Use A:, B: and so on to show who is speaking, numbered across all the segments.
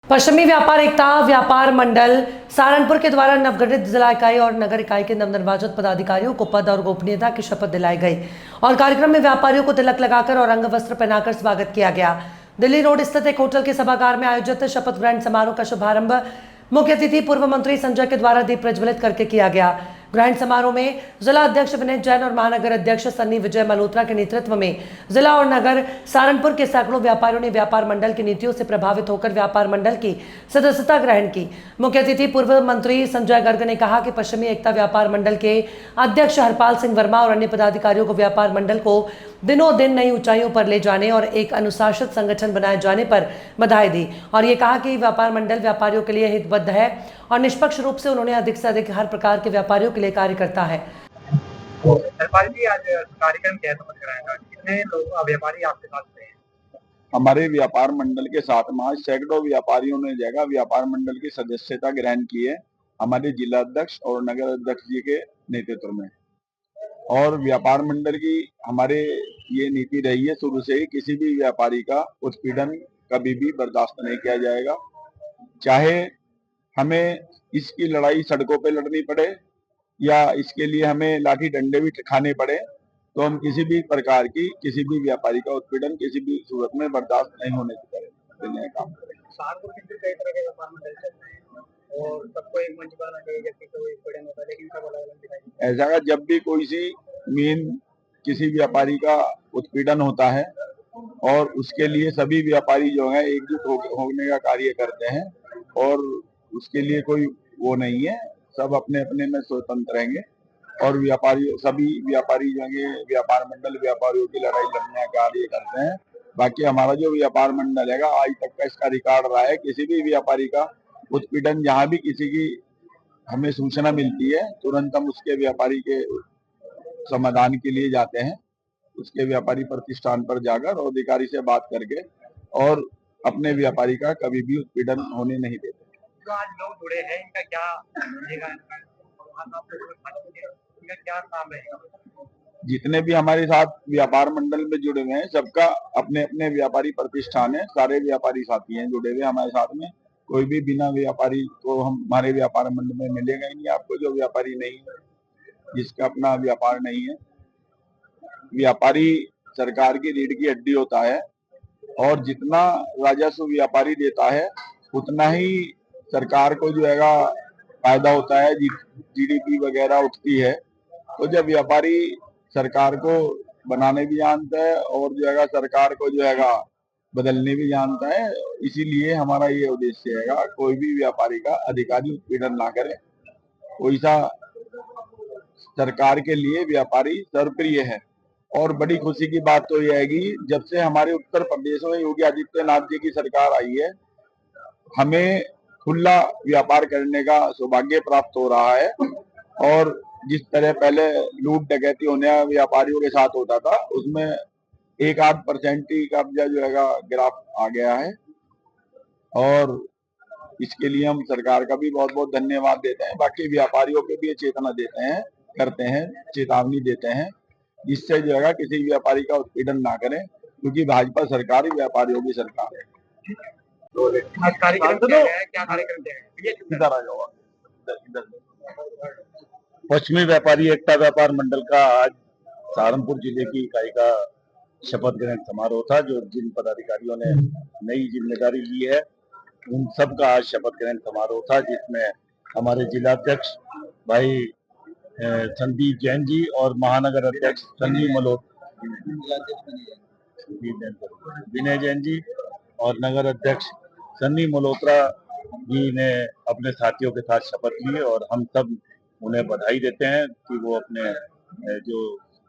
A: पश्चिमी व्यापार एकता व्यापार मंडल सहारनपुर के द्वारा नवगठित जिला इकाई और नगर इकाई के नवनिर्वाचित पदाधिकारियों को पद और गोपनीयता की शपथ दिलाई गई और कार्यक्रम में व्यापारियों को तिलक लगाकर और अंग वस्त्र पहनाकर स्वागत किया गया। दिल्ली रोड स्थित एक होटल के सभागार में आयोजित शपथ ग्रहण समारोह का शुभारंभ मुख्य अतिथि पूर्व मंत्री संजय के द्वारा दीप प्रज्वलित करके किया गया। ग्रहण समारोह में जिला अध्यक्ष विनय जैन और महानगर अध्यक्ष सन्नी विजय मल्होत्रा के नेतृत्व में जिला और नगर सहारनपुर के सैकड़ों व्यापारियों ने व्यापार मंडल की नीतियों से प्रभावित होकर व्यापार मंडल की सदस्यता ग्रहण की। मुख्य अतिथि पूर्व मंत्री संजय गर्ग ने कहा कि पश्चिमी एकता व्यापार मंडल के अध्यक्ष हरपाल सिंह वर्मा और अन्य पदाधिकारियों को व्यापार मंडल को दिनों दिन नई ऊंचाइयों पर ले जाने और एक अनुशासित संगठन बनाए जाने पर बधाई दी और ये कहा कि व्यापार मंडल व्यापारियों के लिए हितबद्ध है और निष्पक्ष रूप से उन्होंने अधिक से अधिक हर प्रकार के व्यापारियों के लिए कार्य करता है।
B: हरपाल जी, आज कार्यक्रम क्या समझ कराएगा, कितने लोग व्यापारी आपके साथ थे?
C: हमारे व्यापार मंडल के साथ में आज सैकड़ों व्यापारियों ने जगह व्यापार मंडल की सदस्यता ग्रहण की है हमारे जिला अध्यक्ष और नगर अध्यक्ष जी के नेतृत्व में। और व्यापार मंडल की हमारे ये नीति रही है शुरू से ही, किसी भी व्यापारी का उत्पीड़न कभी भी बर्दाश्त नहीं किया जाएगा। चाहे हमें इसकी लड़ाई सड़कों पे लड़नी पड़े या इसके लिए हमें लाठी डंडे भी खाने पड़े, तो हम किसी भी प्रकार की किसी भी व्यापारी का उत्पीड़न किसी भी सूरत में बर्दाश्त नहीं होने देने का काम करेंगे।
B: सहारनपुर के कई तरह के व्यापार मंडल चलते हैं और सबको एक मंच बनाना चाहिए, जबकि कोई उत्पीड़न होता है, लेकिन सब अलग अलग दिखाई देते हैं।
C: ऐसा का जब भी कोई सी मेन किसी व्यापारी का उत्पीड़न होता है और उसके लिए सभी व्यापारी जो है एकजुट होने का कार्य करते हैं और उसके लिए कोई वो नहीं है, सब अपने अपने में स्वतंत्र रहेंगे और व्यापारी सभी व्यापारी जो है व्यापार मंडल व्यापारियों की लड़ाई लड़ने का कार्य करते हैं। बाकी हमारा जो व्यापार मंडल है आज तक का इसका रिकॉर्ड रहा है, किसी भी व्यापारी का उत्पीड़न जहां भी किसी की हमें सूचना मिलती है तुरंत हम उसके व्यापारी के समाधान के लिए जाते हैं, उसके व्यापारी प्रतिष्ठान पर जाकर और अधिकारी से बात करके और अपने व्यापारी का कभी भी उत्पीड़न होने नहीं देते।
B: जो आज लोग जुड़े हैं, इनका क्या रहेगा, इनका क्या काम रहेगा?
C: जितने भी हमारे साथ व्यापार मंडल में जुड़े हुए हैं सबका अपने अपने व्यापारी प्रतिष्ठान है, सारे व्यापारी साथी हैं जुड़े हुए हमारे साथ में। कोई भी बिना व्यापारी को हम हमारे व्यापार मंडल में मिलेगा ही नहीं आपको जो व्यापारी नहीं है, जिसका अपना व्यापार नहीं है। व्यापारी सरकार की रीढ़ की हड्डी होता है और जितना राजस्व व्यापारी देता है उतना ही सरकार को जो है फायदा होता है, जीडीपी वगैरह उठती है। तो जब व्यापारी सरकार को बनाने भी जानता है और जो है सरकार को जो है बदलने भी जानता है, इसीलिए हमारा ये उद्देश्य है कोई भी व्यापारी का अधिकारी उत्पीड़न ना करे। कोई सा सरकार के लिए व्यापारी सर्वप्रिय है और बड़ी खुशी की बात तो यह है कि जब से हमारे उत्तर प्रदेश में योगी आदित्यनाथ जी की सरकार आई है हमें खुला व्यापार करने का सौभाग्य प्राप्त हो रहा है और जिस तरह पहले लूट डकैती होने व्यापारियों के साथ होता था उसमें 1-8% ही कब्जा जो है ग्राफ आ गया है और इसके लिए हम सरकार का भी बहुत बहुत धन्यवाद देते हैं। बाकी व्यापारियों को भी ये चेतना देते हैं, करते हैं, चेतावनी देते हैं जिससे जो है किसी व्यापारी का उत्पीड़न ना करें, क्योंकि भाजपा सरकार ही व्यापारियों की सरकार है।
D: पश्चिमी व्यापारी एकता व्यापार मंडल का आज सहारनपुर जिले की इकाई का शपथ ग्रहण समारोह था। जो जिन पदाधिकारियों ने नई जिम्मेदारी ली है उन सब का आज शपथ ग्रहण समारोह था, जिसमें हमारे जिलाध्यक्ष भाई संदीप जैन जी और महानगर अध्यक्ष सन्नी विनय जैन जी और नगर अध्यक्ष सन्नी मल्होत्रा जी ने अपने साथियों के साथ शपथ ली और हम सब उन्हें बधाई देते हैं कि वो अपने जो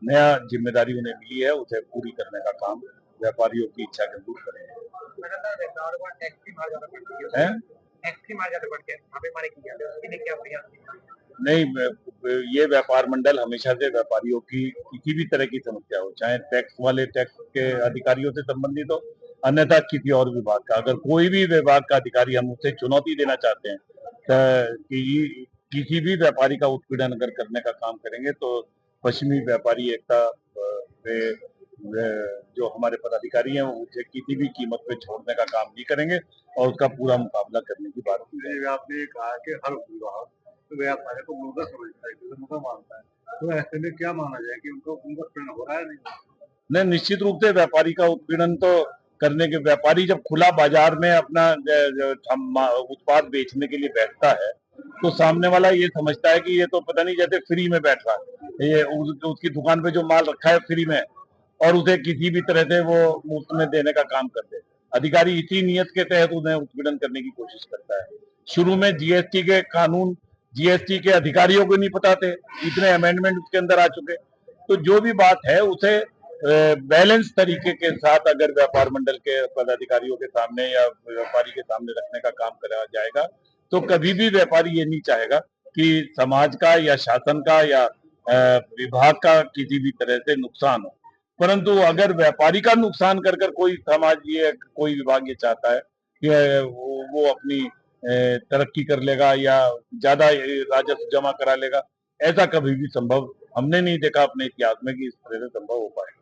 D: नया जिम्मेदारी उन्हें मिली है उसे पूरी करने का काम व्यापारियों की इच्छा के अनुरूप करेंगे। नहीं, ये व्यापार मंडल हमेशा से व्यापारियों की किसी भी तरह की समस्या हो, चाहे टैक्स वाले टैक्स के अधिकारियों से संबंधित हो, अन्यथा किसी और विभाग का, अगर कोई भी विभाग का अधिकारी हम उसे चुनौती देना चाहते हैं कि किसी भी व्यापारी का उत्पीड़न अगर करने का काम करेंगे तो पश्चिमी व्यापारी एकता जो हमारे पदाधिकारी हैं वो उसे किसी भी कीमत पे छोड़ने का काम नहीं करेंगे और उसका पूरा मुकाबला करने की बात की जाएगी।
E: आपने कहा कि हर विभाग तो व्यापारी को मुद्दा समझता है, मुद्दा मानता है, तो ऐसे में क्या माना जाए कि उनको उत्पीड़न हो रहा है नहीं?
D: नहीं, निश्चित रूप से व्यापारी का उत्पीड़न तो करने के, व्यापारी जब खुला बाजार में अपना उत्पाद बेचने के लिए बैठता है तो सामने वाला ये समझता है कि ये तो पता नहीं जैसे फ्री में बैठ रहा है, ये उसकी दुकान पे जो माल रखा है फ्री में, और उसे किसी भी तरह से वो मुफ्त में देने का काम करते हैं। अधिकारी इसी नियत के तहत उन्हें उत्पीड़न करने की कोशिश करता है। शुरू में जीएसटी के कानून, जीएसटी के अधिकारियों को नहीं पता थे, इतने अमेंडमेंट उसके अंदर आ चुके। तो जो भी बात है उसे बैलेंस तरीके के साथ अगर व्यापार मंडल के पदाधिकारियों के सामने या व्यापारी के सामने रखने का काम करा जाएगा तो कभी भी व्यापारी ये नहीं चाहेगा कि समाज का या शासन का या विभाग का किसी भी तरह से नुकसान हो। परंतु अगर व्यापारी का नुकसान कर कर कोई समाज ये कोई विभाग ये चाहता है कि वो अपनी तरक्की कर लेगा या ज्यादा राजस्व जमा करा लेगा, ऐसा कभी भी संभव हमने नहीं देखा अपने इतिहास में कि इस तरह से संभव हो पाए।